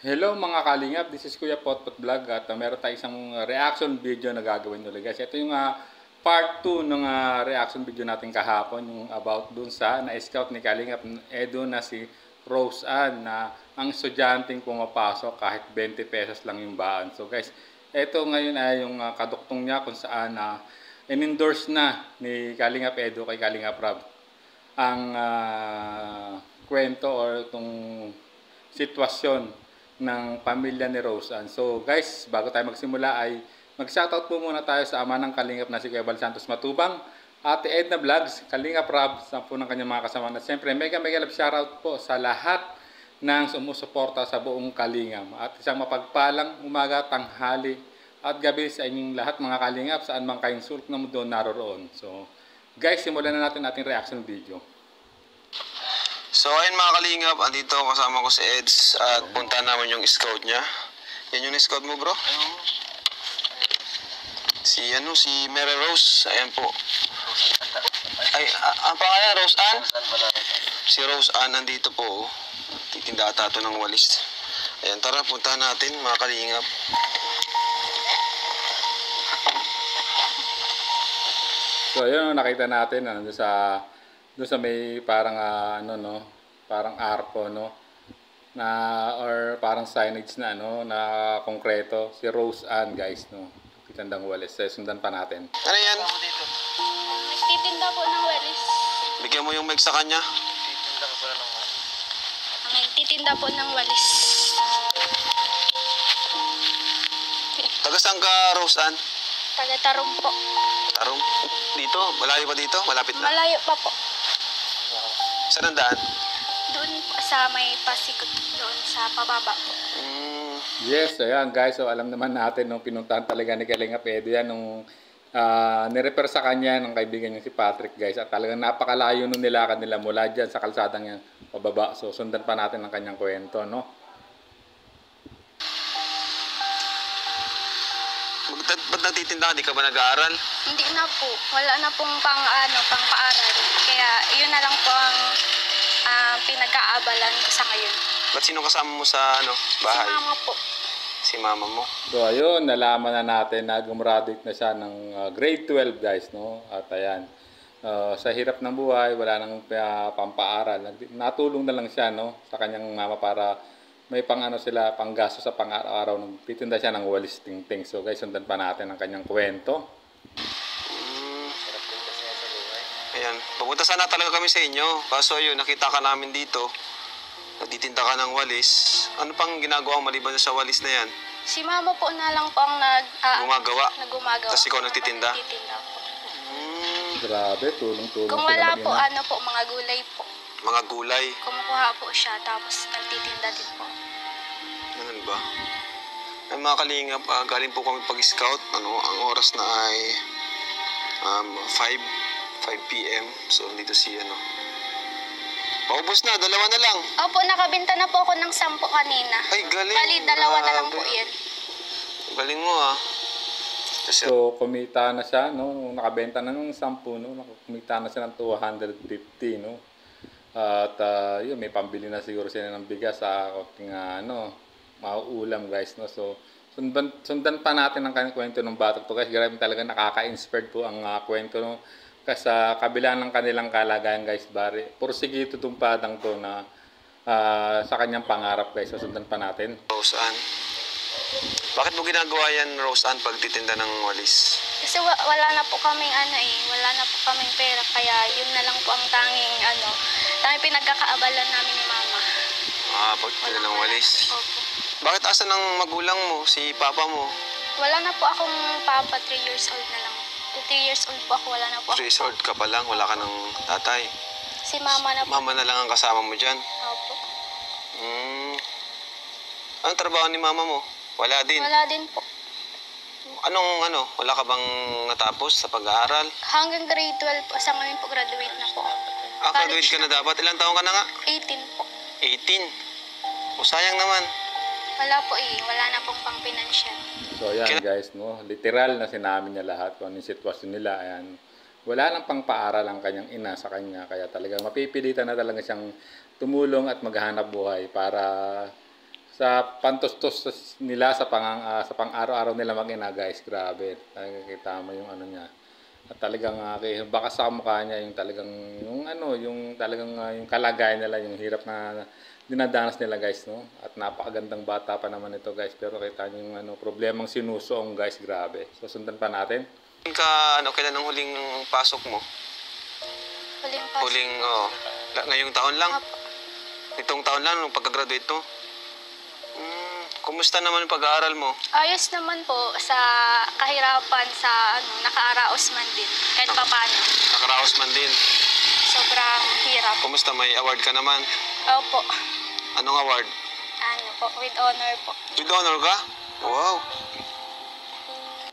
Hello mga kalingap, this is Kuya Potpot Vlog at meron tayong isang reaction video na gagawin ulit guys. Ito yung part 2 ng reaction video natin kahapon, yung about dun sa na-scout ni Kalingap Edo na si Rose Ann na ang estudyanteng pumapasok kahit 20 pesos lang yung baan. So guys, ito ngayon ay yung kaduktong niya kung saan in-endorse na ni Kalingap Edo kay Kalingap Rob ang kwento or itong sitwasyon ng pamilya ni Rose Ann. So guys, bago tayo magsimula ay mag-shoutout po muna tayo sa ama ng Kalingap na si Kuya Bal Santos Matubang, Ate Edna Vlogs, Kalingap Rob, sa po ng kanyang mga kasama. At siyempre, mega love shoutout po sa lahat ng sumusuporta sa buong Kalingap. At isang mapagpalang umaga, tanghali, at gabi sa inyong lahat mga Kalingap, saan man kayong sulok na mundo naroroon. So guys, simulan na natin ating reaction video. So ayun mga kalingap, andito kasama ko si Eds at punta namin yung scout niya. Yan yung scout mo bro? Si Mary Rose, ayan po. Ay, ang pangalan Rose Ann? Si Rose Ann andito po. Titinda ata ito ng walis. Ayan, tara punta natin mga kalingap. So ayun, nakita natin doon sa may parang parang arko na or parang signage na na konkreto si Rose Ann guys Kitandang walis. Sundan pa natin. Ano yan? Nagtitinda po ng walis. Bigyan mo yung mic sa kanya. Nagtitinda po ng walis. Taga saan ka Rose Ann? Taga-Tarong po. Tarong? Dito? Malayo pa dito? Malapit na? Malayo pa po. Saan ang daan? Doon po sa may pasikot. Doon sa pababa po. Yes, ayan guys. So alam naman natin nung pinuntahan talaga ni Kalingap Edo yan nung nirefer sa kanya ng kaibigan niya si Patrick guys. At talagang napakalayo nung nilakad nila mula dyan sa kalsadang yan pababa. So sundan pa natin ang kanyang kwento, Ba't nagtitinda ka? Di ka ba nag-aaral? Hindi na po. Wala na pong pang-paaral. Kaya yun na lang po ang pinag-aabalan ko sa ngayon. Ba't sino kasama mo sa bahay? Si mama po. Si mama mo? So ayun, nalaman na natin na gumraduate na siya ng grade 12 guys, At ayan, sa hirap ng buhay, wala nang pampaaral. Natulong na lang siya, sa kanyang mama para may sila, panggasto sa pang-araw-araw. Nagtitinda siya ng walis ting-ting. So guys, sundan pa natin ang kanyang kwento. Ayan, pupunta sana talaga kami sa inyo. Kaso yun, nakita ka namin dito. Nagtitinda ka ng walis. Ano pang ginagawa maliban sa walis na yan? Si mama po na lang po ang Gumagawa? Nagumagawa. Tapos ikaw nagtitinda? Nagtitinda po. Grabe, tulong-tulong Kung sila wala po, mag-ina. mga gulay po. Mga gulay? Kumukuha po siya, tapos nagtitinda din po. Ganun ba? Ay mga kalingap, galing po kami pag-scout. Ang oras na ay 5 p.m. So, dito si paubos na, dalawa na lang. Opo, nakabenta na po ako ng 10 kanina. Ay, galing. Bali, dalawa na lang po Grabe. yan. Galing mo Kasi, So, kumita na siya, nakabenta na ng 10, kumita na siya ng 250, At yun, may pambili na siguro sila ng bigas sa konting mauulam, guys, So, sundan pa natin ang kanyang kwento ng bata to, guys. Grabe talaga nakaka-inspired po ang kwento, Kasi sa kabila ng kanilang kalagayan, guys, pursige itong padang to na sa kanyang pangarap, guys. So, sundan pa natin. Rose Ann. Bakit mo ginagawa yan, Rose Ann, pagtitinda ng walis? Kasi wala na po kaming wala na po kaming pera. Kaya yun na lang po ang tanging pinagkakaabalan namin ni mama. Pagtitinda ng walis. Opo. Bakit asan ng magulang mo, si papa mo? Wala na po akong papa, 3 years old na lang. 3 years old po ako, wala na po 3 years old ka pa lang, wala ka ng tatay. Si mama na po. Mama na lang ang kasama mo dyan. Opo. Anong trabaho ni mama mo? Wala din. Wala din po. Wala ka bang natapos sa pag-aaral? Hanggang grade 12 po. Sa ngayon po, graduate na po. Graduate ka na dapat. Ilang taon ka na nga? 18 po. 18. O sayang naman. Wala po wala na pong pang-financial. So ayan guys, literal na sinabi niya lahat kung ano yung sitwasyon nila. Ayan, wala nang pangpaaral ang kanyang ina sa kanya, kaya talaga mapipilitan na talaga siyang tumulong at maghanap buhay para sa pantustos nila sa sa pang-araw-araw nila mag-ina, guys. Grabe. Talagang kita mo yung ano niya. At talagang baka sa mukha niya yung talagang yung talagang yung kalagayan nila, yung hirap na dinadanas nila, guys, no. At napakagandang bata pa naman ito, guys. Pero kita niyo yung problemang sinusuong, guys. Grabe. So sundan pa natin. Kailan ang huling pasok mo? Huling pasok. Ngayong taon lang? Opo. Itong taon lang, nung pagka-graduate to? Kumusta naman yung pag-aaral mo? Ayos naman po sa kahirapan sa nakaaraos man din. Kahit papaano. Nakaraos man din. Sobrang hirap. Kumusta? May award ka naman? Opo. Anong award? With honor po. With honor ka? Wow.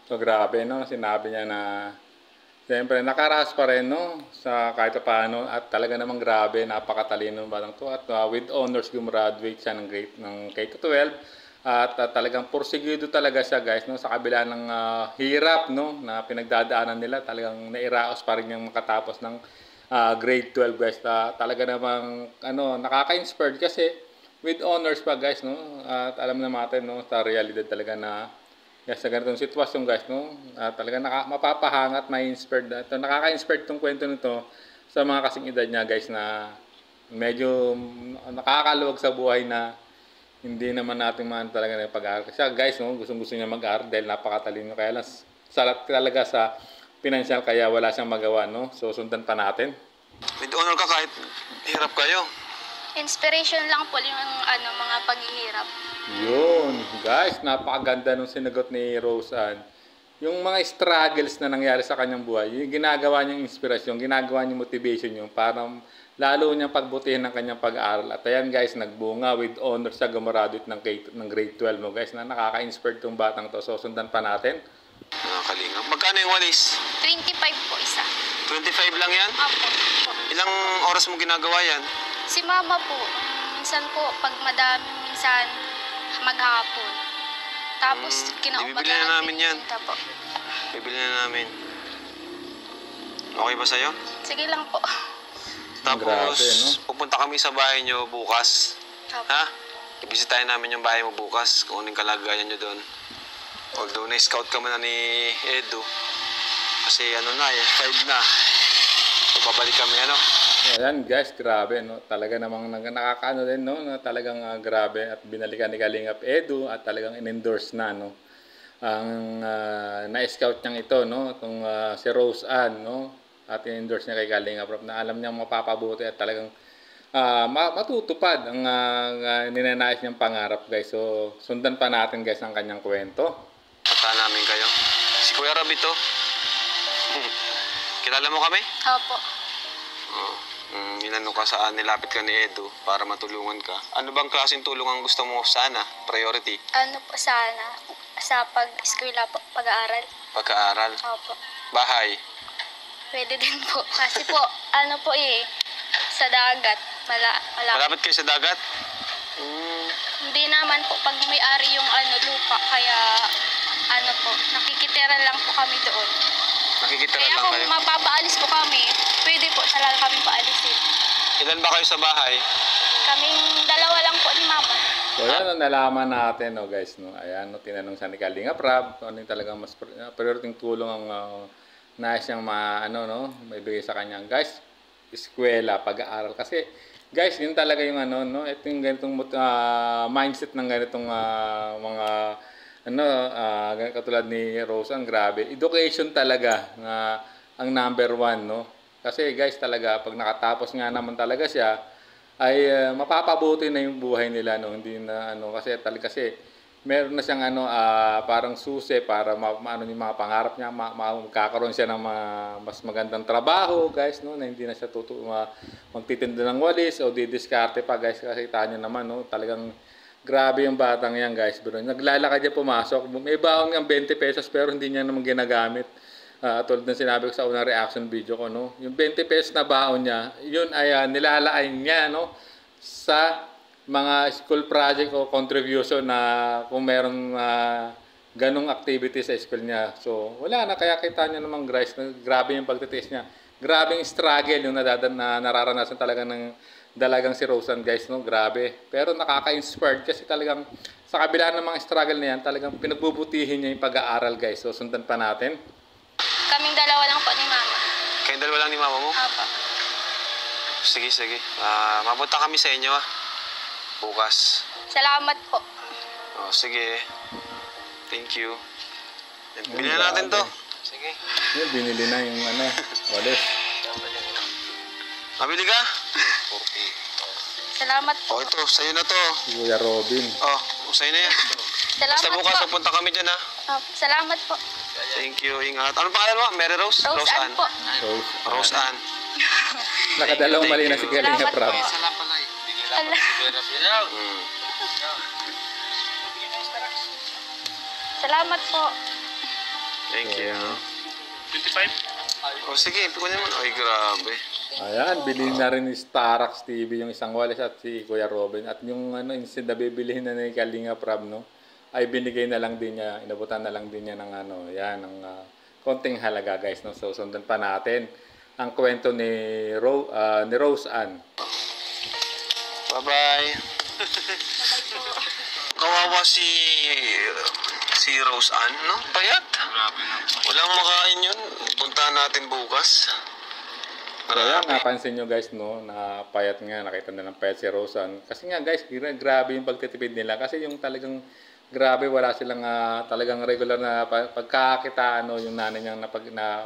So grabe, no, sinabi niya na siyempre nakaraos pa rin, no, sa kahit paano, at talaga namang grabe, napakatalino ng batang to, at with honors gumraduate siya ng K-12 at talagang porsigido talaga siya, guys, no, sa kabila ng hirap, no, na pinagdadaanan nila, talagang nairaos pa rin yung makatapos ng grade 12, guys. Talaga namang nakaka-inspired kasi with honors pa, guys, no, at alam na natin, no, sa realidad talaga na sa ganitong sitwasyon, guys, no, talaga mapapahangat, may inspired, nakaka-inspired tong kwento nito sa mga kasing edad niya, guys, na medyo nakakaluwag sa buhay na hindi naman natin man talaga na pag-aaral. Kasi guys, no, gustong-gusto niya mag-aaral dahil napakatalino, kaya lang salat talaga sa financial, kaya wala siyang magawa, no. So sundan pa natin. With honor ka kahit hirap kayo. Inspiration lang po yung mga paghihirap. Yun, guys, napakaganda nung sinagot ni Rose Ann. Yung mga struggles na nangyari sa kanyang buhay, yung ginagawa niyang inspirasyon, ginagawa niyang motivation yung para lalo niyang pagbutihin ng kanyang pag-aaral. At ayan, guys, nagbunga with honor sa gumraduate ng grade 12, no, guys, na nakaka-inspire tong batang to. So sundan pa natin. Nakakalingap. Magkano yung walis? 25 po isa. 25 lang yan? Opo. Ilang oras mo ginagawa yan? Si mama po, minsan po pag madami, minsan maghapon. Tapos bibili na kinaumagahan namin yan. po. Bibili na namin. Okay ba sa'yo? Sige lang po. Tapos, Grabe, no? pupunta kami sa bahay nyo bukas. Opo. Ha? Ibisitahin namin yung bahay mo bukas kung anong kalagayan nyo doon. Although na-scout ka man na ni Edu. Kasi 5 na. So babalik kami Ayan, guys, grabe, no, talaga namang nakakaano din, no, na talagang grabe, at binalikan ni Kalingap Edu at talagang in-endorse na, no, ang na-scout niyang ito, no, itong si Rose Ann, no, at in-endorse niya kay Kalingap Rob na alam niyang mapapabuti at talagang matutupad ang ninanais niyang pangarap, guys. So sundan pa natin, guys, ang kanyang kwento. Punta namin kayo. Si Kuya Rob ito. Kilala mo kami? Opo. Nilapit ka ni Edu para matulungan ka. Ano bang klaseng tulong ang gusto mo sana? Priority? Po sana? Sa pag-eskwela po, pag-aaral. Pagkaaral? Opo. Bahay? Pwede din po. Kasi po, sa dagat. Malapit. Malapit kayo sa dagat? Hindi naman po pag may-ari yung lupa. Kaya, nakikitira lang po kami doon. Nakikitira Kaya lang kung kayo? mapapaalis po kami, pwede po talaga kami paalisin. Ilan ba kayo sa bahay? Kaming dalawa lang po ni Mama. So yan, nalaman natin, no, guys, no. Ayan, no, tinanong sa ni Kalingap Rob kung ano yung talagang mas priority tulong ang nais niyang maibigay sa kanya. Guys, eskwela, pag-aaral. Kasi, guys, yun talaga yung no, ito yung ganitong mindset ng ganitong mga katulad ni Rose, ang grabe. Education talaga ang number 1, no. Kasi, guys, talaga pag nakatapos nga naman talaga siya, ay mapapabuti na yung buhay nila, no. Hindi na kasi meron na siyang parang susi para maano yung mga pangarap niya, magkakaroon siya ng mas magandang trabaho, guys, no, na hindi na siya magtitinda ng walis o didiskarte pa, guys. Kasi tayo naman, no, talagang grabe yung batang yan, guys. Pero naglalakad niya pumasok, may baon niyang 20 pesos pero hindi niya naman ginagamit. Tulad ng sinabi ko sa unang reaction video ko, no, yung 20 pesos na baon niya, yun ay nilalain niya, no, sa mga school project o contribution na kung merong ganong activity sa school niya. So wala na, kaya kita niyo naman, guys, grabe yung pagtitiis niya, grabe yung struggle yung nararanasan talaga ng dalagang si Roseanne guys, no? Grabe. Pero nakaka-inspired kasi talagang sa kabila ng mga struggle na yan, talagang pinagbubutihin niya yung pag-aaral guys. So sundan pa natin. Kaming dalawa lang po ni Mama. Kayong dalawa lang ni mama mo? Opo. Sige, sige. Mapunta kami sa inyo bukas. Salamat po. Oh, sige. Thank you. Bilhin na natin to. Sige. Yun, binili na yung walis. Mabili ka? Salamat po. Oh, ito. Sa'yo na to. Si Kuya Robin. Oh, sa'yo na yan. Salamat Basta bukas, po. pupunta kami dyan ha. Salamat po. Thank you. Ingat. Anong pangalan mo? Mary Rose? Roseanne po. Roseanne. Nakadalawang mali na si Kalinga Salamat Prab. po. Ala. Salamat po. Thank you. 25? Oh, sige. Kunin mo. Ay, grabe. Ayan, bilhin na rin ni Starax TV yung isang walis at si Kuya Robin. At yung instead na bibilihin na ni Kalinga Prab, no, ay binigay na lang din niya, inabutan na lang din niya ng ng konting halaga guys, no. So sundan pa natin ang kwento ni Roseanne. Bye-bye. Kawawa si Roseanne, no? Payat. Walang makain yun. Puntahan natin bukas. Kaya napansin nyo guys, no, na payat nga, nakita na ng payat si Roseanne. Kasi nga guys, grabe yung pagtitipid nila. Kasi yung talagang grabe, wala silang talagang regular na pagkakakitaan, no, yung nanay niyang na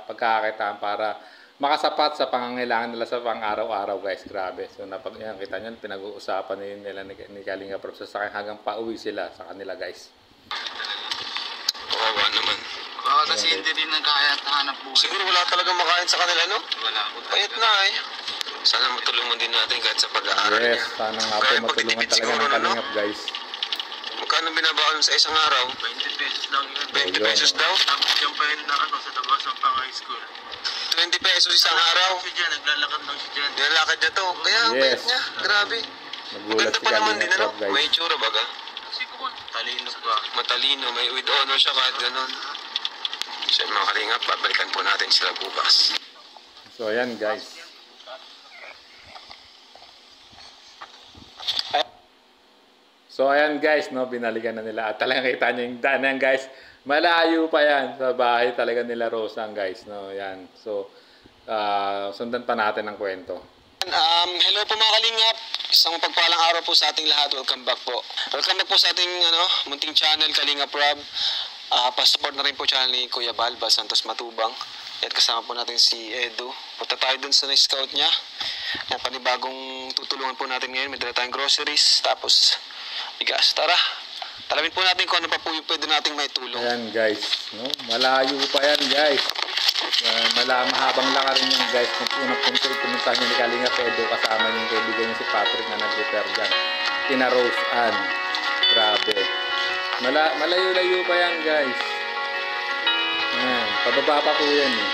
pagkakakitaan para makasapat sa pangangailangan nila sa pang-araw-araw guys. Grabe. So yan, kita nyo, pinag-uusapan nila ni Kalinga Prab sa sakay hanggang pauwi sila sa kanila guys. Kawawa naman. Kasi hindi rin nagkaya at hanap buhay. Siguro wala talagang makain sa kanila, no? Wala. Payat na eh. Sana matulungan din natin kahit sa pag-aaral Yes, niya. sana nga po Kaya matulungan pagtitipid talaga siguro, ng no? Kalingap guys. Magkano binabaon sa isang araw? 20 pesos lang yun. 20 pesos daw? Tapos yung pa yun na sa labas ng pang high school. 20 pesos isang araw? Si Jan, naglalakad lang si Jan. Nilalakad niya to. Kaya ang Yes. payat niya. Grabe. Nagulat Maganda si pa naman Kalinga din, ano? Prab guys. May itsura baga? Kasi kung talino pa. Matalino. May with honor siya kahit ganun. So mga kalingap, babalikan po natin sila bukas. So ayan guys. So ayan guys, no, binalikan na nila at talagang kita niyo yung daan yan guys. Malayo pa yan sa bahay talaga nila Roseanne guys, no. Yan. So sundan pa natin ang kwento. Hello po mga kalingap. Isang pagpalang araw po sa ating lahat. Welcome back po. Welcome back po sa ating munting channel, Kalinga Prab. Pa-support na rin po channel ni Kuya Balba Santos Matubang. At kasama po natin si Edu. Punta tayo dun sa na-scout niya. Yan, panibagong tutulungan po natin ngayon. May dala tayong groceries. Tapos, bigas. Tara. Talamin po natin kung ano pa po yung pwede nating may tulong. Ayan guys, no. Malayo pa yan guys. Mahabang laka rin yan guys. Kung pumunta niyo ni Kalinga Pedro kasama yung kaibigan niya si Patrick na nag-repair dyan. Kina Roseanne. Grabe. Malayo-layo pa yan guys. Ayan. Pababa pa po yan eh.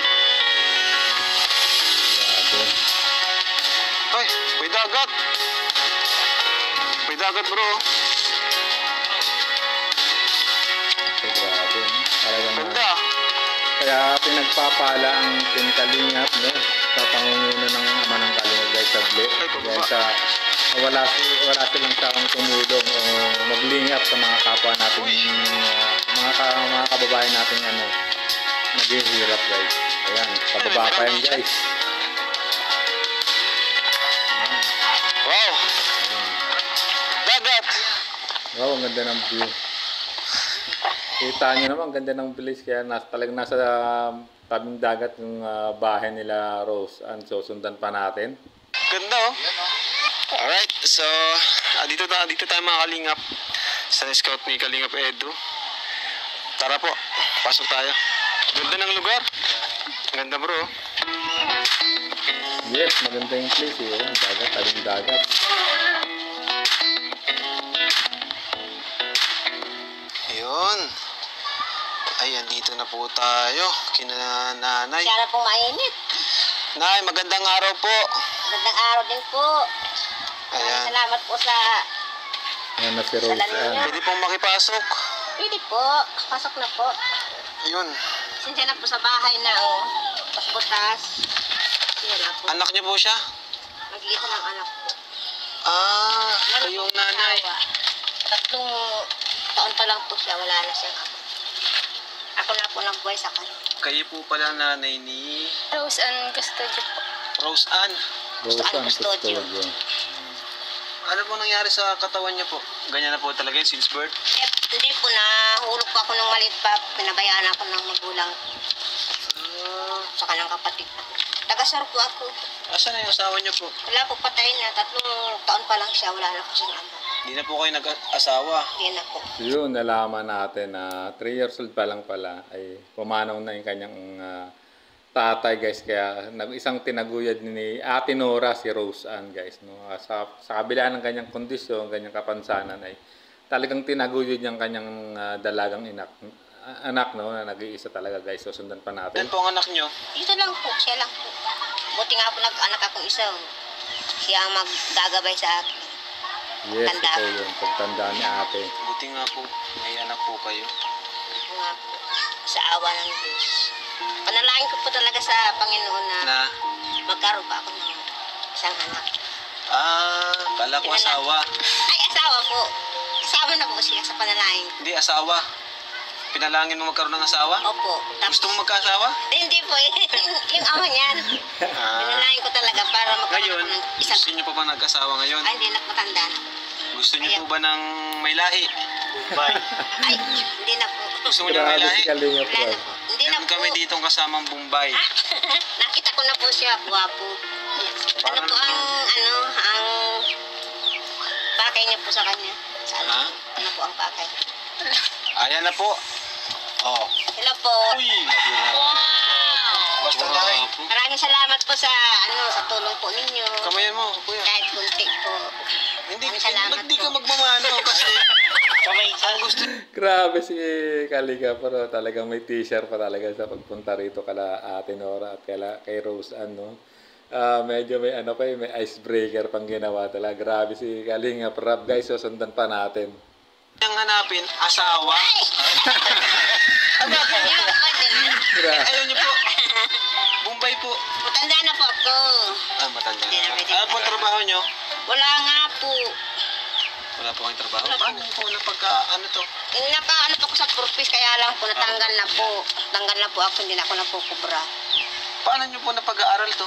Grabe. Ay, may dagat. May dagat bro. So, grabe. No? Talagang Ganda. kaya pinagpapala ang Team Kalingap, no? Sa pangunguna ng ama ng Kalingap guys sa Ble. Dahil sa wala silang taong tumulong o maglingap sa mga kapwa natin, mga kababayan natin naghihirap guys. Ayan, pababa pa yan guys. Wow. Dagat. Wow, ang ganda ng view. Kita nyo naman, ang ganda ng place. Kaya talagang nasa tabing dagat yung bahay nila Roseanne. So, sundan pa natin. Ganda oh. Alright, so dito tayo mga kalingap sa scout ni Kalingap Edu. Tara po, pasok tayo. Ganda ng lugar. Ganda bro. Yes, maganda yung place eh. Oh, dagat, tabing dagat. Ayun. Ayan, dito na po tayo. Kina nanay. Sana po mainit. Nay, magandang araw po. Magandang araw din po. Ayan. Salamat po sa... Ayan na si Roseanne. Pwede pong makipasok. Pwede po. Pasok na po. Ayun. Sinsya na po sa bahay na butas. Siya na po. Anak niyo po siya? Mag-iisa ng anak po. Kayo yung nanay. Tatlong taon pa lang po siya, wala na siyang ako. Ako na po nagbuhay sa kanya. Kayo po pala nanay ni Rose and Custodio po. Rose Ann. Rosan Custodio. Custodio. Ano po nangyari sa katawan niya po? Ganyan na po talaga yun since birth? Hindi po, nahulog po ako nung maliit pa. Pinabayaan ako ng magulang. Sa kanang kapatid ko. Tagasar po ako. Asan na yung asawa niyo po? Wala po, patay na. 3 taon pa lang siya, wala na po siyang anak. Hindi na po kayo nag-asawa. Hindi na po. Yun, nalaman natin na 3 years old pa lang pala ay pumanaw na yung kanyang tatay guys. Kaya isang tinaguyod ni Ate Nora si Rose Ann guys. No? Sa kabila ng kanyang kondisyon, kanyang kapansanan ay talagang tinaguyod niyang kanyang dalagang anak no, na nag-iisa talaga guys. So sundan pa natin. Yan po ang anak niyo. Dito lang po, siya lang po. Buti nga po nag-anak akong isa. Siya ang maggagabay sa akin. Yes, Tanda. ito yun. Pagtanda ni ate. Buti nga po, may anak po kayo. Ako nga po, sa awa ng Diyos. Panalangin ko po talaga sa Panginoon na Na, magkaroon pa ako ng isang anak. kala ko asawa. Ay, asawa po. Kasama na po siya sa panalangin. Hindi, asawa. Pinalangin mo magkaroon ng asawa? Opo. Gusto mo magkaasawa? Hindi po, yung ama niyan. Pinalangin ko talaga para magkaroon Ngayon, ako ng isang... gusto niyo pa ba nag-asawa ngayon? Ay, hindi na matanda na. Gusto niyo po ba ng may lahi? Bye. Ay, hindi na po. Gusto mo niyo may Grabe lahi? si Kalinga Wala na Prab. po. Hindi na Meron po. kami ditong kasamang Bombay. Nakita ko na po siya, guwapo. Ano po ang pakay niya po sa kanya? Saan? Ha? Ano po ang pakay? Ayan na po. Oh. Hello po. Uy! Basta na eh. Maraming salamat po sa sa tulong po ninyo. Kamayan mo, kuya. Kahit kunti po. Hindi, Maraming salamat ba't di ka po. magmamano? Kasi kamay ang gusto. Grabe si Kalinga pero talagang may t-shirt pa talaga sa pagpunta rito kala Ate Nora at kay Rose Ann, no? Medyo may may icebreaker pang ginawa talaga. Grabe si Kalinga Prab guys, so sundan pa natin. Ang hanapin, asawa. Hanapin niyo. Grabe. Ayaw niyo po. Bombay po. Matanda na po ako. Matanda. Hindi na pwede. Ano po ang trabaho niyo? Wala nga po. Wala po kayong trabaho? Wala po. Paano po ano to? Nakaano po ako sa purpose kaya lang po natanggal na po. Natanggal na po ako, hindi na ako napukubra. Paano niyo po napag-aaral to?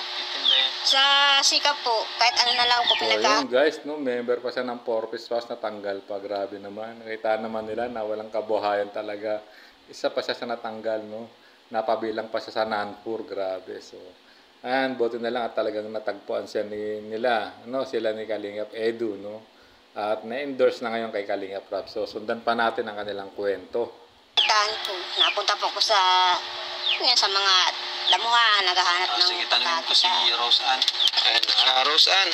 Sa sikap po, kahit ano na lang po So pinag- ayun guys, no, member pa siya ng Porpoise Pass, natanggal pa. Grabe naman. Nakita naman nila na walang kabuhayan talaga. Isa pa siya sa natanggal, no. Napabilang pa siya sa Nanpur, grabe. So, and buti na lang at talagang natagpuan siya nila, no, sila ni Kalingap Edu, no. At na-endorse na ngayon kay Kalingap Rap. So, sundan pa natin ang kanilang kwento. Taan po. Napunta po ako sa mga damuhan, naghahanap ng Sige, tanongin ko si pagkakita. Rose Ann. Ayan, Rose Ann.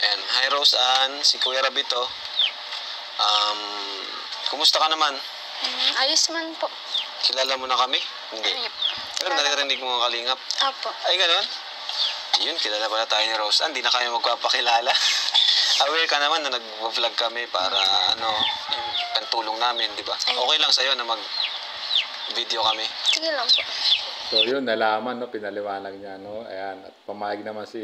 Ayan, hi Rose Ann, si Kuya Rabito. Kumusta ka naman? Ayos man po. Kilala mo na kami? Hindi. Ayop. Pero naririnig mo ang kalingap. Apo. Ay, ganun? Yun, kilala pala tayo ni Rose Ann. Di na kayo magpapakilala. Aware ka naman na nag-vlog kami para ang tulong namin, di ba? Okay lang sa'yo na mag-video kami. Sige lang po. So yun, nalaman, no, pinaliwanag niya, no. Ayan, at pumayag naman si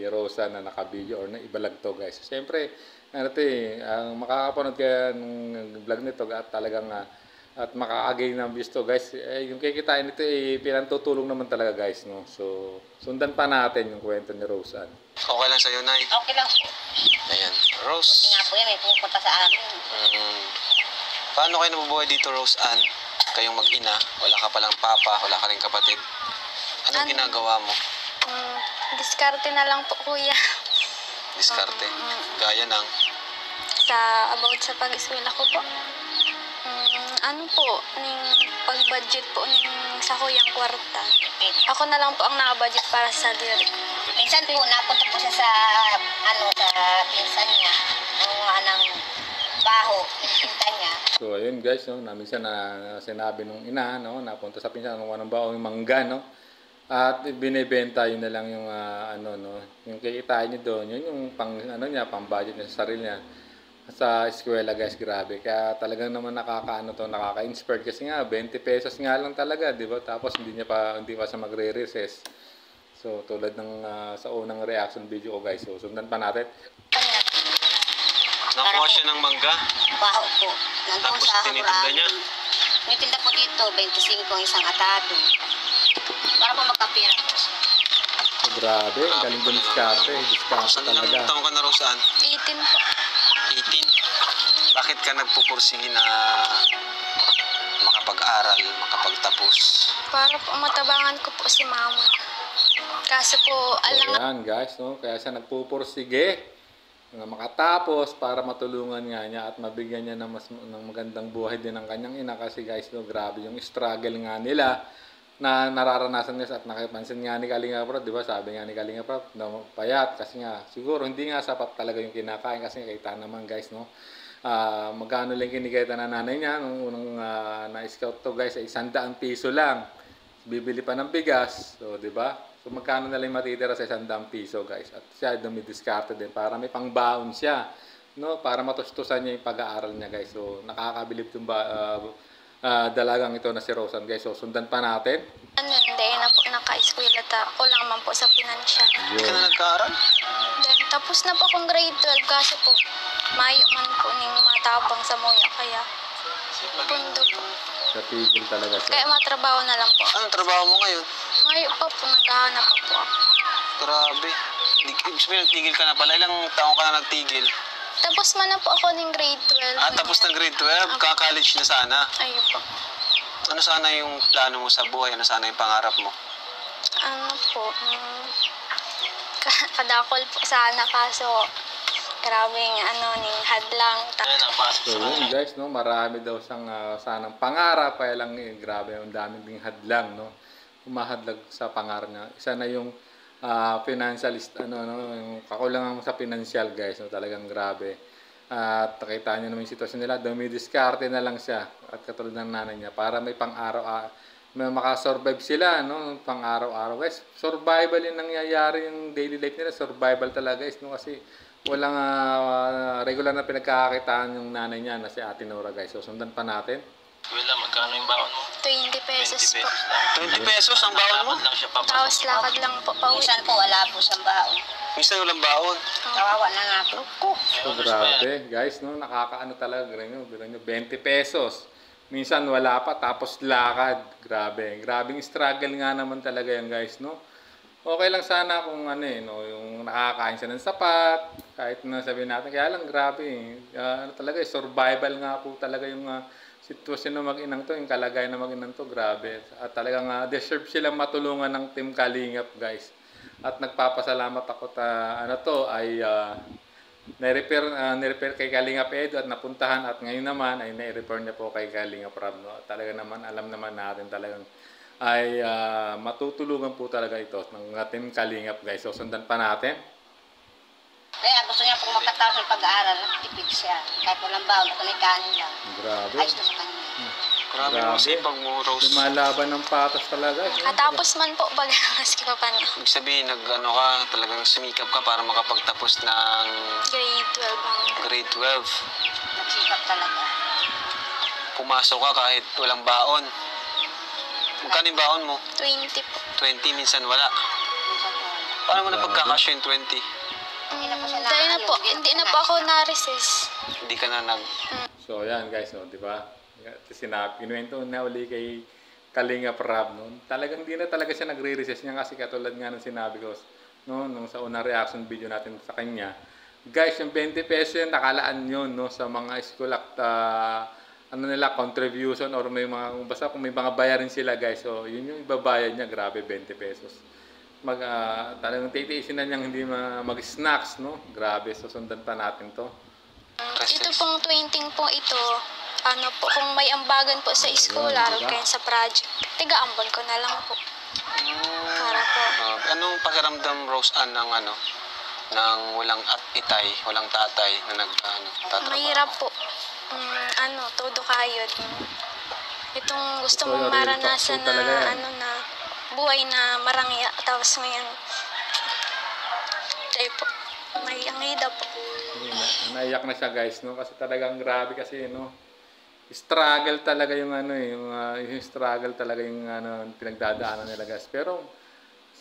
Rosa na naka-video or na ibalag to, guys. So, siyempre, ang makakapanood kaya ng vlog nito at talagang at makaka-gain ng views to, guys. Yung kikitain nito, pinantutulong naman talaga, guys, no. So, sundan pa natin yung kwento ni Rosa. Okay lang sa'yo, Nay. Okay lang po. Ayan. Buti Rose, nga po yan, may pupunta sa amin. paano kayo nabubuhay dito, Rose Ann? Kayong mag-ina, wala ka palang papa, wala ka ring kapatid. Anong ginagawa mo? Diskarte na lang po, kuya. Diskarte. Gaya ng, About sa pag-eskwela ko po. Ano po, ning pag-budget po sa kuyang kwarta. Ako na lang po ang naka-budget para sa diri ko. Minsan po, napunta po siya sa pinsan niya. Ang ng baho, pinta niya. So ayun guys, no, namin siya na sinabi nung ina, no, napunta sa pinsan ng anong baong mangga, no. At binebenta yun na lang yung yung kikitain niyo doon, yun yung pang-budget niya sa sarili niya sa eskwela, guys. Grabe. Kaya talagang naman nakaka-inspired kasi nga 20 pesos nga lang talaga, di ba? Tapos hindi pa siya magre-recess. So, tulad ng sa unang reaction video ko guys. So, sundan pa natin. Nakuha siya ng mangga. Baho po. Nandun Tapos sa tinitinda Hakurang. niya? Tinitinda po dito, 25 ang isang atado. Para po magkapira po siya. So, grabe, ang galing ko diskarte. Diskarte Saan ilang talaga. taon ka na, Roseanne? 18 po. 18. Bakit ka nagpupursige na makapag-aral, makapagtapos? Para po matabangan ko po si mama. Kaso po, So, alam yan guys, no? Kaya siya nagpupursige na makatapos para matulungan nga niya at mabigyan niya ng magandang buhay din ng kanyang ina kasi guys, no, grabe yung struggle nga nila na nararanasan niya at nakipansin nga ni Kalinga Prab, di ba? Sabi nga ni Kalinga Prab, na payat kasi nga siguro hindi nga sapat talaga yung kinakain kasi kita naman guys, no. Magkano lang kinikita na nanay niya nung unang na-scout to guys ay 100 piso lang. Bibili pa ng bigas, so di ba? So magkano na lang matitira sa 100 piso guys. At siya dumidiskarte din para may pangbaon siya, no, para matustusan niya yung pag-aaral niya guys. So nakakabilib yung dalagang ito na si Roseanne guys. So sundan pa natin. hindi na po naka-eskwela ako lang man po sa financial. Hindi ka na nagkaaral? Then tapos na po akong grade 12 kasi po mayo man po ning matabang sa moya kaya pundo po. Natigil talaga siya. Kaya matrabaho na lang po. Anong trabaho mo ngayon? Mayo pa po, naghahanap pa po ako. Grabe. Ibig sabihin, nagtigil ka na pala. Ilang taon ka na nagtigil? Tapos man na po ako ng grade 12. Tapos ng grade 12, kaka-college na sana. Ayun po. Ano sana yung plano mo sa buhay? Ano sana yung pangarap mo? Ano po, kadakol po sana kaso grabing ning hadlang. So yun guys, no, marami daw siyang sanang pangarap, kaya lang grabe, ang daming ding hadlang, no. Humahadlag sa pangarap niya. Isa na yung financialist, yung kakulangan sa financial guys, no, talagang grabe. At nakita niyo naman yung sitwasyon nila, dumidiskarte na lang siya at katulad ng nanay niya para may pang-araw, may makasurvive sila, no, pang-araw-araw guys. Survival yung nangyayari, yung daily life nila, survival talaga guys, no, kasi walang regular na pinagkakakitaan yung nanay niya na si Ate Nora guys. So sundan pa natin. Wala, magkano yung baon mo? 20 pesos 20 po. pesos lang. 20 pesos ang baon mo? Dapat lang siya papasok. Tapos lakad lang po pauwi. Minsan po wala po sa baon. Minsan walang baon. Kawawa na nga po. So grabe guys, no, nakakaano talaga, ganyan, 20 pesos. Minsan wala pa, tapos lakad. Grabe, grabing struggle nga naman talaga yan guys, no. Okay lang sana kung no, yung nakakain siya ng sapat, kahit na sabihin natin, kaya lang grabe, talaga, survival nga po talaga yung sitwasyon ng mag-inang to, yung kalagayan ng mag-inang to, grabe. At talagang deserve silang matulungan ng Team Kalingap guys. At nagpapasalamat ako ay na-repair kay Kalingap Edo at napuntahan, at ngayon naman ay na-repair niya po kay Kalingap Rob, no. Talaga naman, alam naman natin talagang ay matutulungan po talaga ito ng Team Kalingap guys. So sundan pa natin. Kaya gusto niya pong makatapos ng pag-aaral, nakatipid siya. Kahit walang baon, kung kanin lang. Grabe. Ayos to sa kanya. Grabe mo sipag mo, Rose. Lumalaban ng patas talaga. Katapos man po, maski pa paano. Ibig sabihin, ka, talagang sumikap ka para makapagtapos ng Grade 12 lang. grade 12. Nagsikap talaga. Pumasok ka kahit walang baon. Magkano yung baon mo? 20 po. 20, minsan wala. Minsan po wala. Paano mo napagkakasya yung 20? Dahil na po, hindi na po ako na-resist. Hindi ka na So ayan guys, no, di ba? Kinuwento na uli kay Kalingap Rob, no. Talagang hindi na talaga siya nagre-resist niya kasi katulad nga ng sinabi ko, no, nung sa unang reaction video natin sa kanya. Guys, yung 20 pesos yan, nakalaan yun, no, sa mga school contribution or may mga, basta kung may mga bayarin sila guys, so yun yung ibabayad niya, grabe, 20 pesos. Talagang titiisin na niyang hindi mag-snacks, no, grabe, so sundan pa natin to. Ito pong 20 po ito, kung may ambagan po sa school, lalo kayo sa project, tiga-ambon ko na lang po. Para po. Anong pakiramdam, Rose Ann, ng ng walang itay, walang tatay na tatrabaho? Mahirap po. Todo kayod. Itong gusto mong real maranasan talk po talaga yan. na buhay na marangya, tapos ngayon po, may angida po. Naiyak na siya guys, no, kasi talagang grabe kasi, no, struggle talaga yung yung struggle talaga yung pinagdadaanan nila guys. Pero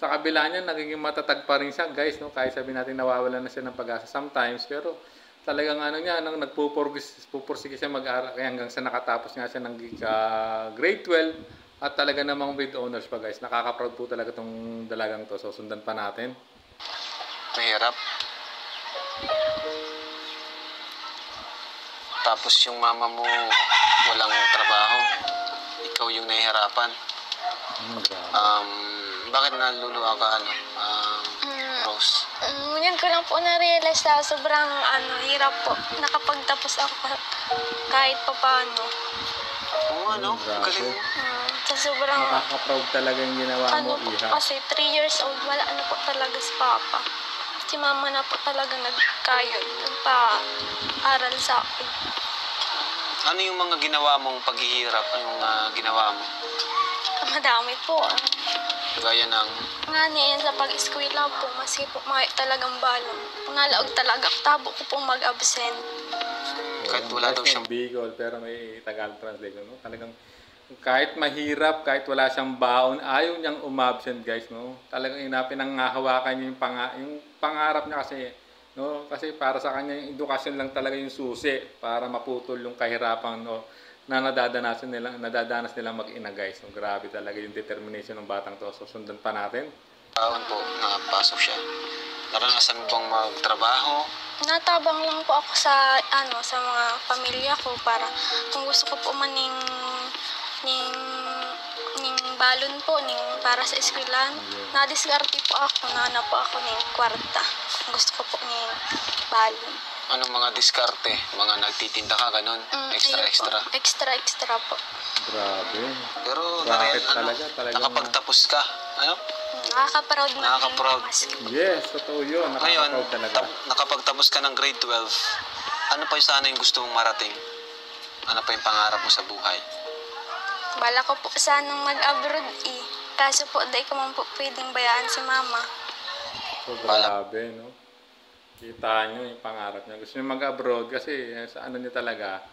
sa kabila niya, nagiging matatag pa rin siya, guys, no? Kahit sabihin natin nawawalan na siya ng pag-asa sometimes, pero talagang ano niya, nang nagpupursige siya mag-aral, kaya hanggang sa nakatapos nga siya ng grade 12, at talaga namang with honors pa, guys. Nakaka-proud po talaga itong dalagang to. So, sundan pa natin. Mahirap. Tapos yung mama mo walang trabaho. Ikaw yung nahihirapan. Bakit naluluha ka, Rose? Yan ko lang po na-realize na sobrang hirap po. Nakapagtapos ako kahit pa paano. Oo, galing mo. Sa sobrang Nakaka-proud talaga yung ginawa mo, po, Iha. kasi 3 years old, wala na po talaga si Papa. Si Mama na po talaga nagkayod, nagpa-aral sa akin. Ano yung mga ginawa mong paghihirap? Anong ginawa mo? Madami po. Gaya ng... Nga niyan sa pag-eskwela po, maski po talagang balong. Pangalaog talaga, tabo ko pong mag-absent. Kahit wala daw siyang... Bicol, pero may Tagalog translation, no? Talagang kahit mahirap, kahit wala siyang baon, ayaw niyang umabsent, guys, no? Talagang pinanghahawakan niya yung pangarap niya kasi, no? Kasi para sa kanya yung edukasyon lang talaga yung susi para maputol yung kahirapan, no? Na nadadanas nilang mag-ina, guys. No? Grabe talaga yung determination ng batang to. So, sundan pa natin. Taon po, napasok siya. Naranasan mo bang magtrabaho? Natabang lang po ako sa sa mga pamilya ko para kung gusto ko po maning balon po para sa eskwelahan. Nadiskarte po ako, nana po ako ng kwarta. Kung gusto ko po ng balon. Anong mga diskarte? Mga nagtitinda ka, ganun? Extra? Extra po. Grabe. Pero Bakit talaga? Talagang... nakapagtapos ka. Ano? Nakaka-proud na. Nakaka-proud. Yes, totoo yun. Ngayon, Nakaka-proud talaga. nakapagtapos ka ng grade 12, ano pa yung sana yung gusto mong marating? Ano pa yung pangarap mo sa buhay? Bala ko po sanang mag-abroad eh. Kaso po, dahil ko man po pwedeng bayaan si Mama. So, grabe, no? Kita nyo yung pangarap niya. Gusto niya mag-abroad kasi sa ano niya talaga,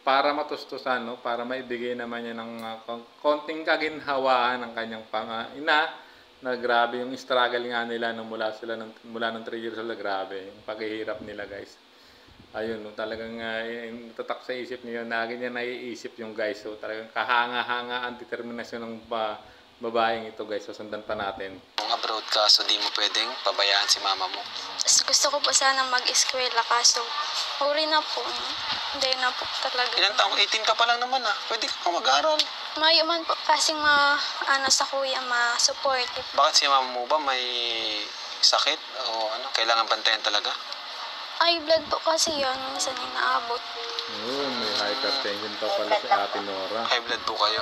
para matustusan, no? Para maibigay naman niya ng konting kaginhawaan ng kanyang ina na grabe yung struggle nga nila nung mula ng 3 years old. Grabe yung paghihirap nila, guys. Ayun, no, talagang tatak sa isip niya, lagi niya naiisip yung, guys. So talagang kahanga-hanga ang determinasyon ng babaeng ito, guys. So sundan pa natin. Kung abroad ka, so di mo pwedeng pabayaan si mama mo. Gusto ko po sana mag-eskwela kaso huli na po. Hindi na po talaga. Ilan taong 18 ka pa lang naman Pwede ka mag-aral. Mayo man po kasing sa kuya ma-support. Bakit si mama mo ba may sakit? O kailangan bantayan talaga? Ay, blood po kasi yun. Minsan inaabot. May hypertension pa pala si Ate Nora. High blood po kayo.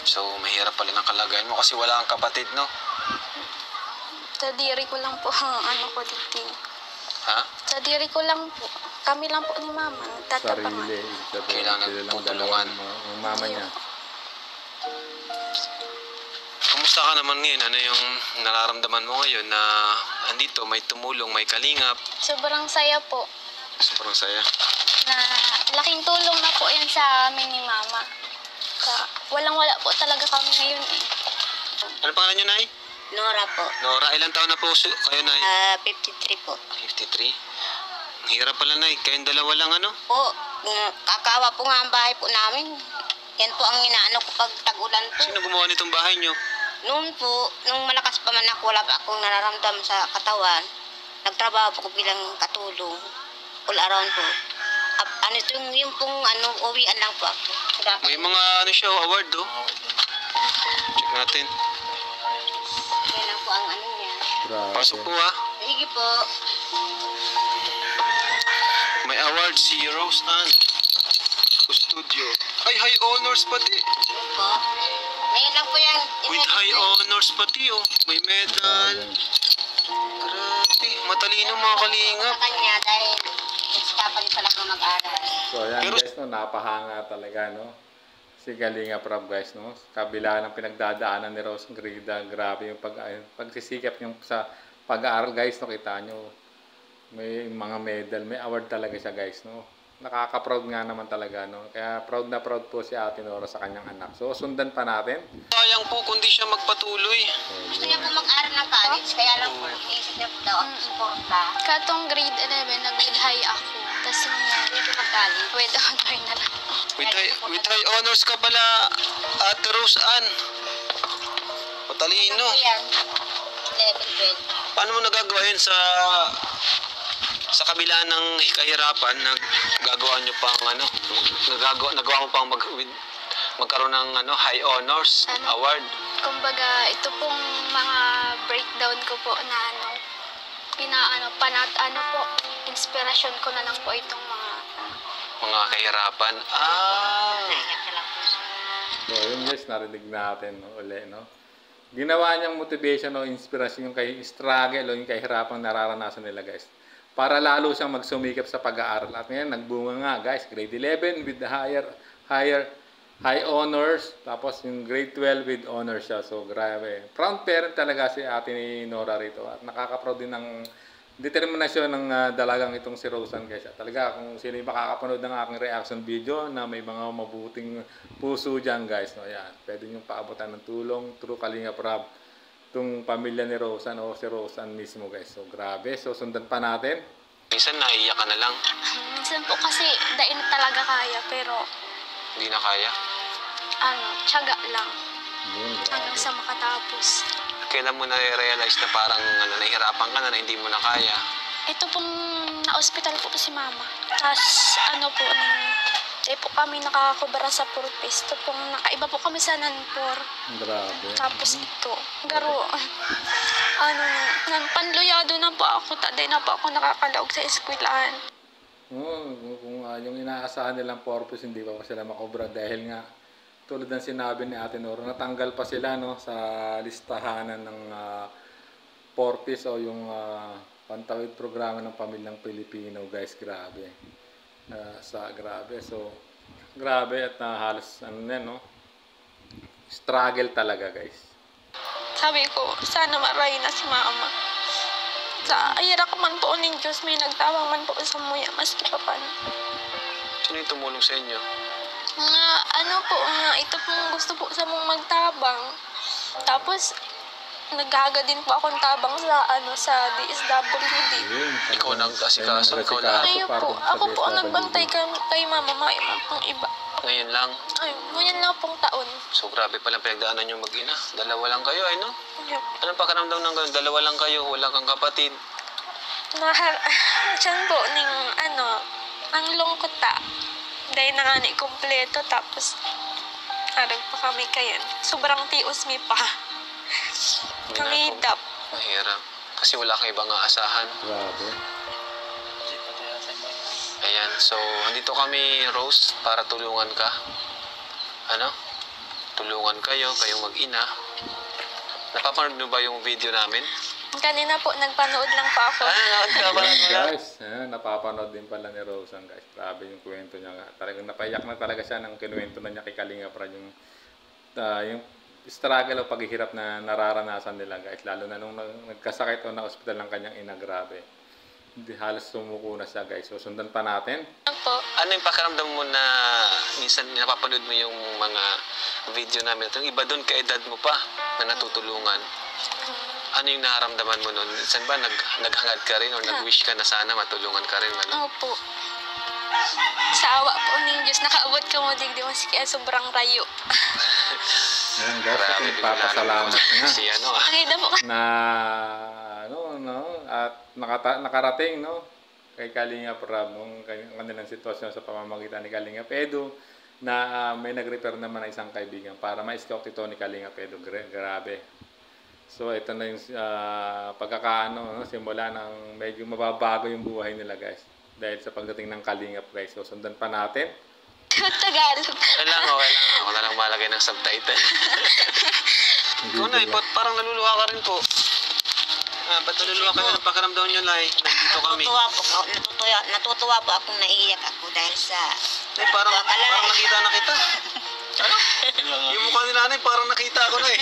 So, mahirap pala ng kalagayan mo kasi wala kang kapatid, no? Sa diri ko lang po ang ko dito. Ha? Sa diri ko lang po. Kami lang po ni Mama. Nagtatapangan. Sarili. Kailangan Sila lang tutulungan. yung mama niya. Kumusta ka naman ngayon? Ano yung nararamdaman mo ngayon na andito, may tumulong, may kalingap? Sobrang saya po. Sobrang saya. Na laking tulong na po yan sa amin ni Mama. Walang-wala po talaga kami ngayon eh. Ano pangalan niyo, Nay? Nora po. Nora, ilang taon na po kayo, Nay? 53 po. 53. Ang hirap pala, Nay. Kayong dalawa lang, ano? Po, kakawa po nga ang bahay po namin. Yan po ang inaano ko pag tag-ulan po. Sino gumawa nitong bahay niyo? Noon po, nung malakas pa man ako, wala pa akong nararamdam sa katawan. Nagtrabaho po ko bilang katulong. All around po. Yung pong uwian lang po ako. May mga award, Check natin. Yan lang po ang niya. Grabe. Pasok po, Sige po. May award si Rose Ann Studio. Ay, high honors pati. Yun po. Ngayon lang po yan. With high honors pati, May medal. Grabe. Matalino mga kalingap. Sa kanya dahil nagsiskapan talaga mag-aral. So ayan, Pero- guys, no, napahanga talaga, no? Si Kalinga Prab, guys, no? Kabila ng pinagdadaanan ni Rose Grida, grabe yung pagsisikap niyo sa pag-aaral, guys, no? Kita nyo, may mga medal, may award talaga siya, guys, no? nakaka-proud nga naman talaga, no? Kaya proud na proud po si Ate Nora sa kanyang anak. So, sundan pa natin. Sayang po kundi siya magpatuloy. Gusto niya po mag-aral ng college, kaya lang po, iisip niya po daw ang suporta. Katong grade 11, nag-with high ako. Tapos yung Dito mag-college. with honor na lang. With high honors ka pala, Ate Rose Ann. Matalino. Yan, level 12. Paano mo nagagawa yun sa kabila ng kahirapan, nagagawa nyo pang nagawa mo pang magkaroon ng high honors award? Kumbaga, ito pong mga breakdown ko po na inspirasyon ko na lang po itong Mga kahirapan. Naiyak na lang po siya. So, yun guys, narinig natin, no? Uli, no? Ginawa niyang motivation o inspirasyon yung struggle o yung kahirapang nararanasan nila, guys. Para lalo siyang magsumikap sa pag-aaral. At ngayon, nagbunga nga, guys. Grade 11 with the high honors. Tapos yung grade 12 with honors siya. So, grabe. Proud parent talaga si Ate Nora rito. At nakaka-proud din ng determinasyon ng dalagang itong si Roseann, guys. At talaga, kung sino yung makakapanood ng aking reaction video na may mga mabuting puso dyan, guys. No, yan. Pwede nyo paabutan ng tulong through Kalingap Rab. Itong pamilya ni Roseann o si Roseann mismo, guys. So, grabe. So, sundan pa natin. Minsan naiiyak ka na lang. minsan po kasi dain talaga kaya, pero Hindi na kaya. tiyaga lang Yun, hanggang grabe. sa makatapos. Kailan mo na-realize na parang nahihirapan ka na hindi mo na kaya? Ito pong na-hospital po si mama. Tapos po kami nakakubara sa purpose. Ito pong nakaiba po kami sa Nanpor. Grabe. Tapos ito, garo, panluyado na po ako. Taday na po ako nakakalaog sa eskwelahan. Kung yung inaasahan nilang purpose, hindi pa sila makobra dahil nga tulad ng sinabi ni Ate Nora, natanggal pa sila, no, sa listahanan ng purpose o yung pantawid programa ng pamilyang Pilipino, guys. Grabe. Grabe. So, grabe at halos no? Struggle talaga, guys. Sabi ko, sana maray na si mama. Sa ayara ko man po ng Diyos, may nagtawang man po sa muya, maski pa paano. Sino yung tumulong sa inyo? Ito pong gusto po sa mong magtabang. Tapos, naghaga din po akong tabang sa DSWD. Ikaw nag-asikaso, ikaw lang. Ayun po, ako po ang nagbantay kay mama, may pang iba. Ngayon lang. Ay, ngunyan lang pong taon. So grabe palang pinagdaanan yung mag-ina. Dalawa lang kayo, ay no? Yep. Anong pakiramdam ng ganun? Dalawa lang kayo, wala kang kapatid. Diyan po, ang lungkot ta. Dahil nangani kompleto, tapos harap pa kami kayan. Sobrang tios mi pa. Kami dap. Mahirap. Kasi wala kang ibang aasahan. Grabe. Ayan, so andito kami, Rose, para tulungan ka. Tulungan kayong mag-ina. Napapanood mo ba yung video namin? Kanina po, nagpanood lang po ako. Nanood ka ba? Guys, napapanood din pala ni Roseann, guys. Grabe yung kwento niya nga. Talagang napaiyak na talaga siya ng kinuwento na niya kay Kalingap Rab yung struggle o paghihirap na nararanasan nila, guys. Lalo na nung nagkasakit o na-hospital ng kanyang ina, grabe. Hindi, halos sumuko na siya, guys. So, sundan pa natin. Po. Ano yung pakiramdam mo na minsan napapanood mo yung mga video namin? Yung iba doon, kaedad mo pa na natutulungan. Ano yung nararamdaman mo noon? Minsan ba naghangad ka rin o nag-wish ka na sana matulungan ka rin? Opo. Sa awa po ng Diyos, nakaabot ka mo digdi mas kaya sobrang rayo. Ayan, guys, nagpapasalamat nga. Si Nakita po ka. Na at nakarating, no, kay Kalingap Rab ng kanilang sitwasyon sa pamamagitan ni Kalingap Edu na may nag-refer naman na isang kaibigan para ma-scout ito ni Kalingap Edu. Grabe. So ito na yung simula ng medyo mababago yung buhay nila, guys, dahil sa pagdating ng Kalingap, guys. So sundan pa natin. Tagalog. Okay lang. Ako na lang malagay ng subtitle. Ikaw na, parang naluluha ka rin po. Ba't naluluha kayo ng pakiramdam nyo, Lai? Nandito kami. Natutuwa po akong naiiyak ako dahil sa... Parang nakita na kita. Ano? Yung mukha ni nanay parang nakita ko na eh.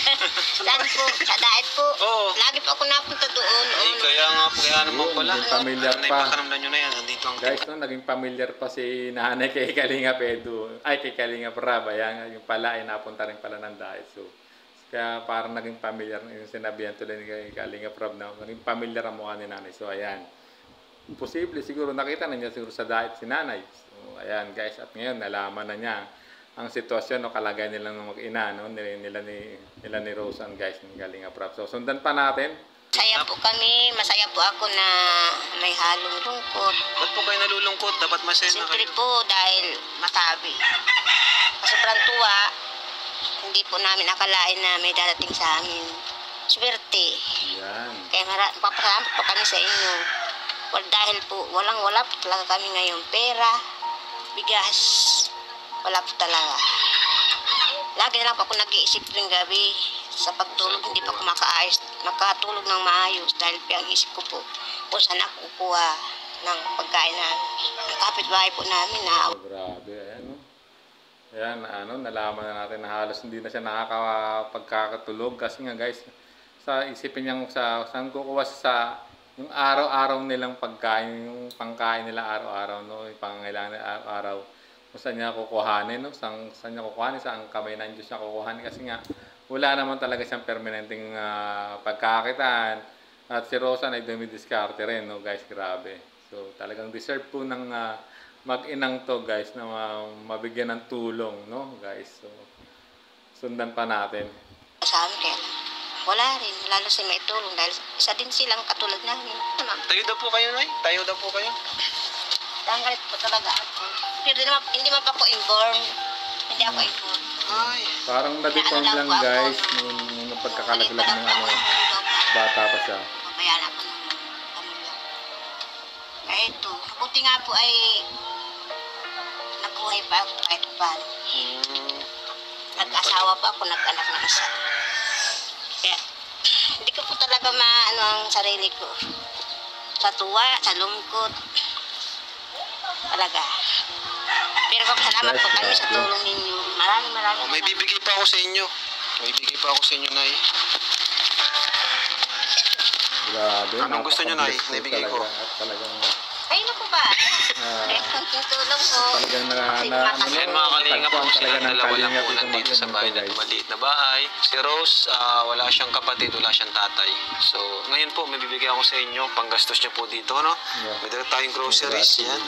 Saan po? Sa diet po. Oo. Lagi po ako napunta doon. Ay, kaya nga po, kaya naman Yun, pala. naging familiar Nanay, pa. pakiramdam nyo na yan. Nandito ang Guys, no, naging familiar pa si nanay kay Kalingap Edu. Ay, kay Kalingap Rab. Ayan, yung pala ay napunta rin pala ng diet. So, kaya parang naging familiar yung sinabihan tuloy ni kay Kalingap Rab na naging familiar ang mukha ni nanay. So, ayan. Posible siguro nakita na niya siguro sa diet si nanay. So, ayan guys. At ngayon, nalaman na niya ang sitwasyon o kalagayan nila ng mag-ina, no? nila ni Roseanne guys, ng Kalingap Rab. So, sundan pa natin. Masaya po kami. Masaya po ako na may halong lungkot. Ba't po kayo nalulungkot? Dapat masaya na Siyempre kayo. po dahil masabi. Sobrang tuwa. Hindi po namin akalain na may darating sa amin. Swerte. Ayan. Kaya papasalamat po kami sa inyo. Dahil po wala po talaga kami ngayon. Pera, bigas, wala po talaga. Lagi na lang po ako nag-iisip tuwing gabi. Sa pagtulog, hindi pa ako makatulog ng maayos dahil ang isip ko po kung saan ako kukuha ng pagkain na ang kapitbahay po namin na Oh, grabe. Ayan, no? Ayan, nalaman na natin na halos hindi na siya nakakapagkakatulog kasi nga guys, sa isipin niya saan kukuha sa yung araw-araw nilang pagkain, yung pangkain nila araw-araw, no? Yung pangangailangan nila araw-araw. Kung saan niya kukuhanin, no? Saan niya kukuhanin, saan kamay ng Diyos niya kukuhanin kasi nga wala naman talaga siyang permanenteng pagkakitaan. At si Roseanne ay dumidiskarte rin, no guys, grabe. So talagang deserve po ng mag-inang to guys na mabigyan ng tulong, no guys. So sundan pa natin. sa amin. Kaya wala rin. Lalo sa may tulong dahil isa din silang katulad namin. Tayo daw po kayo, Nay. Tayo daw po kayo. Tanggalit po talaga ako. Hindi man pa ako inborn. Hindi ako inborn. Ay. Parang na-deform lang guys nung pagkakalaglag ng bata pa siya. Mabayaan ako ng pamilya. Kaya ito, buti nga po ay nabuhay pa ako kahit paano. Nag-asawa pa ako, nag-anak ng isa. Kaya, hindi ko po talaga maano ang sarili ko. Sa tuwa, sa lungkot. Talaga. Pero salamat po kami sa tulong ninyo. Maraming May bibigay pa ako sa inyo. May bibigay pa ako sa inyo, Nay. Grabe. Anong gusto niyo, Nay? Naibigay ko. At talagang Ay, naku ba? Yung tulong ko. talagang Ayan mga kalingap po, talaga silang ng dalawa lang kalingap po itong nandito sa bahay na guys. maliit na bahay. Si Rose, wala siyang kapatid, wala siyang tatay. So, ngayon po, may bibigyan ako sa inyo, panggastos niyo po dito, no? Yeah. May dala tayong groceries, yan.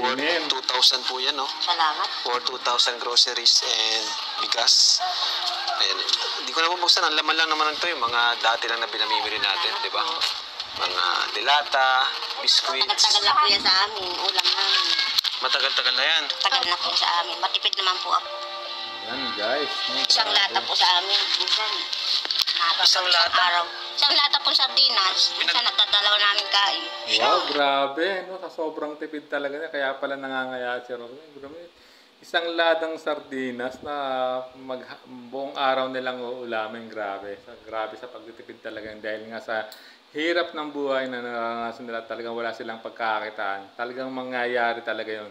Worth Amen. 2,000 po yan, no? Salamat. For 2,000 groceries and bigas. Ayan. Hindi ko na bubuksan. Ang laman lang naman ito, yung mga dati lang na binamimili natin, di ba? Mga dilata, biscuits. Tagal-tagal na po yan sa amin. Ulam namin. Matagal-tagal na yan. Tagal na po sa amin. Matipid naman po ako. Yan guys. Isang lata po sa amin. Minsan, Isang lata? Araw. Isang lata po sardinas. Minsan nagdadalawa namin kain. Wow, grabe. No? Sa sobrang tipid talaga niya. Kaya pala nangangaya si Rose. Grabe. Isang ladang sardinas na buong araw nilang uulamin. Grabe. Grabe sa pagtitipid talaga. Dahil nga sa hirap ng buhay na naranasan nila, talagang wala silang pagkakakitaan. Talagang mangyayari talaga yun.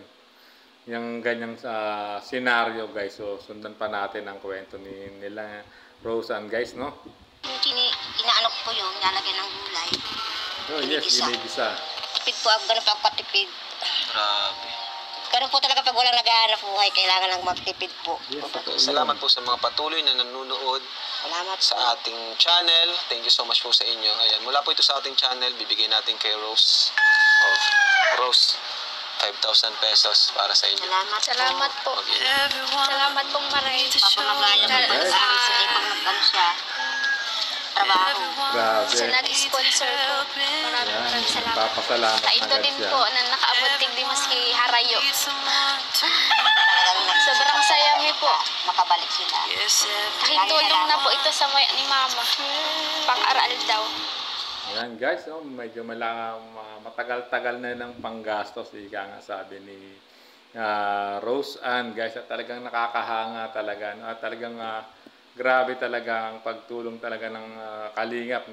Yung ganyang senaryo guys. So sundan pa natin ang kwento nila Roseanne guys, no? Yung inaano ko po yun, nalagyan ng gulay. Oh yes, ginigisa. Tipid po ako, ganun pa ako katipid. Grabe. Ganun po talaga pag walang naghahanap buhay, kailangan lang magtipid po. Yes, totoo Salamat yun. po sa mga patuloy na nanonood Salamat sa ating channel. Thank you so much po sa inyo. Ayan, mula po ito sa ating channel, bibigay natin kay Rose. Oh, Rose, 5,000 pesos para sa inyo. Salamat. Salamat po. Salamat pong maray. Papamagayan ng pag-aaral sa pag nagkano siya. Trabaho. Grabe. Sa nag-sponsor po. Maraming Yan, salamat. papasalamat Sa ito agad din siya. po na nakaabot tigdi maski harayo. Talagang Sobrang saya mi po. makabalik sila. Kahit tulong na po ito sa maya ni mama. Pang-aral daw. Yan guys, medyo matagal-tagal na ng panggastos, ika nga sabi ni Roseanne guys, at talagang nakakahanga talaga, no? At talagang grabe talaga ang pagtulong talaga ng Kalingap,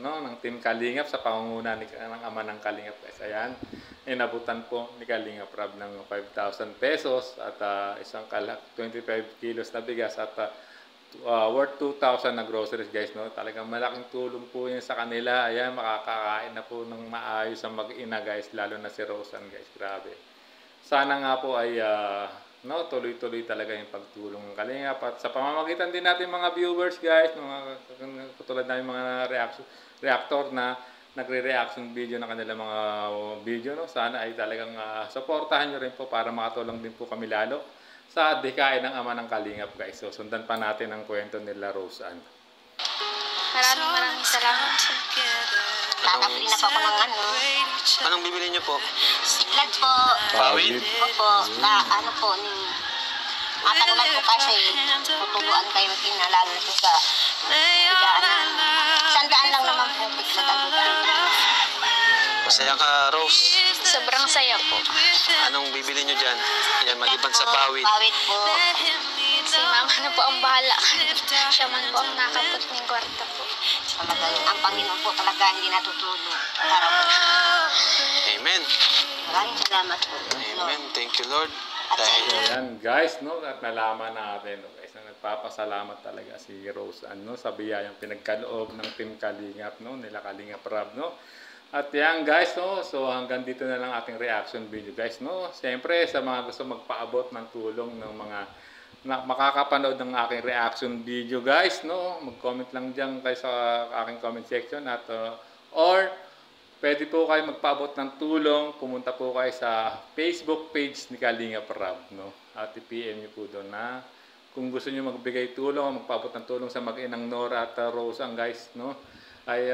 no, ng Team Kalingap sa pangunguna ng ama ng Kalingap guys. Ayan, inabutan po ni Kalingap Rab ng 5,000 pesos at 25 kilos na bigas at worth 2,000 na groceries guys, no. Talagang malaking tulong po yan sa kanila. Ayan, makakakain na po ng maayos ang mag-ina guys, lalo na si Rosan guys. Grabe. Sana nga po ay no, tuloy-tuloy talaga yung pagtulong ng Kalingap at sa pamamagitan din natin mga viewers guys, mga katulad namin mga reactor na nagre-reaction video ng kanilang mga video, no. Sana ay talagang suportahan nyo rin po para makatulong din po kami lalo sa dikain ng ama ng Kalingap guys. So sundan pa natin ang kwento nila Rose Ann. Maraming salamat po. Nakabili na po ako ng ano. Anong bibili niyo po? Siklag po. Pawid? Opo, na ano po, matagulan po kasi tutuluan kayo kinalalo po sa bigaan. Sandaan lang naman po, pagkatagulan. Masaya ka, Rose. Sobrang saya po. Anong bibili niyo dyan? Yan, maliban sa pawid. Pawid po. Si mama na po ang bahala. Siya man po ang nakapot ng kwarta po. Talaga, ang Panginoon po talaga hindi natutulog. Araw po. Amen. Maraming salamat po. Amen. Thank you, Lord. At sa Dahil inyo. Ayan guys, no, at nalaman natin, no, guys, na nagpapasalamat talaga si Rose Ann, no, sa biyayang pinagkaloob ng Team Kalingap, no, nila Kalingap Rab, no. At yan guys, no, so hanggang dito na lang ating reaction video guys, no. Siyempre sa mga gusto magpaabot ng tulong ng mga makakapanood ng aking reaction video guys, no, mag-comment lang diyan kayo sa aking comment section at or pwede po kayo magpaabot ng tulong, pumunta po kayo sa Facebook page ni Kalingap Rab, no, at i-PM niyo po doon na kung gusto niyo magbigay tulong, magpaabot ng tulong sa mag-inang Nora at Rose Ann guys, no, ay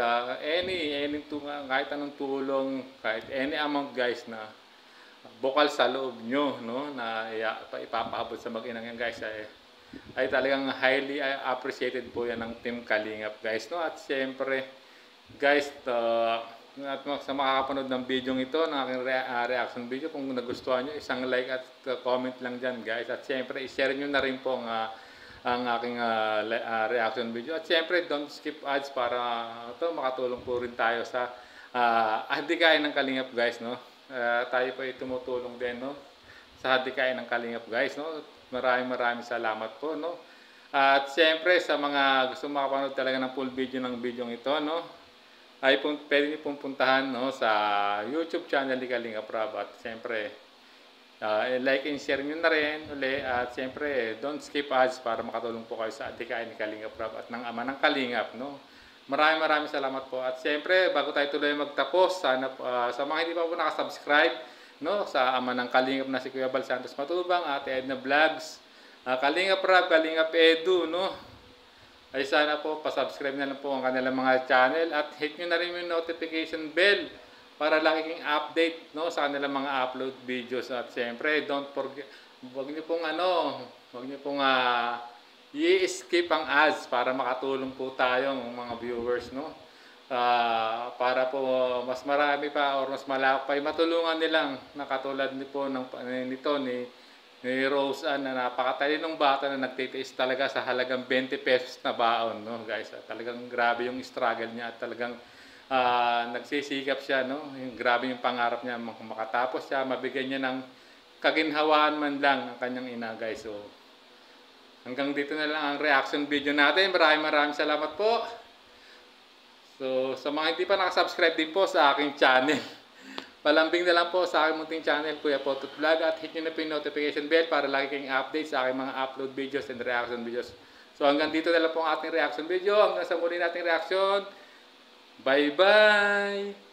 kahit anong tulong, kahit any amount guys na bukal sa loob nyo, no, na ipapaabot sa mag-inang yan guys, ay talagang highly appreciated po yan ng Team Kalingap guys, no. At siyempre guys, at sa makakapanood ng video ito, ng aking reaction video, kung nagustuhan nyo, isang like at comment lang dyan guys. At siyempre i-share nyo na rin po ang aking reaction video. At siyempre don't skip ads para makatulong po rin tayo sa hadikain ng Kalingap guys, no. Tayo po ay tumutulong din, no, sa hadikain ng Kalingap guys, no. Maraming salamat po, no. At siyempre sa mga gusto makapanood talaga ng full video ng video ito, no, ay pwede niyo pong puntahan, no, sa YouTube channel ni Kalingap Rab. At siyempre like and share nyo na rin uli. At siyempre don't skip ads para makatulong po kayo sa hadikain ni Kalingap Rab at ng ama ng Kalingap, no. Maraming salamat po. At siyempre, bago tayo tuloy magtapos, sana sa mga hindi pa po nakasubscribe, no, sa ama ng Kalingap na si Kuya Bal Santos Matubang, Ate Edna Vlogs, Kalingap Rab, Kalingap Edu, no, ay sana po pasubscribe na lang po ang kanilang mga channel at hit nyo na rin yung notification bell para lagi kang update, no, sa kanilang mga upload videos. At siyempre, don't forget, huwag nyo pong i-skip ang ads para makatulong po tayo mga viewers, no, para po mas marami pa or mas malaki pa matulungan nilang nakatulad po nito ni Rose Ann na napakatalinong bata na nagtitiis talaga sa halagang 20 pesos na baon, no guys. Talagang grabe yung struggle niya at talagang nagsisikap siya, no. Grabe yung pangarap niya makatapos siya, mabigyan niya ng kaginhawaan man lang ang kanyang ina guys. So hanggang dito na lang ang reaction video natin. Maraming salamat po. So sa mga hindi pa nakasubscribe din po sa aking channel, palambing na lang po sa aking munting channel, Kuya Potot Vlog, at hit nyo na po yung notification bell para lagi kayong update sa aking mga upload videos and reaction videos. So hanggang dito na lang po ang ating reaction video. Hanggang sa muli nating reaction. Bye bye!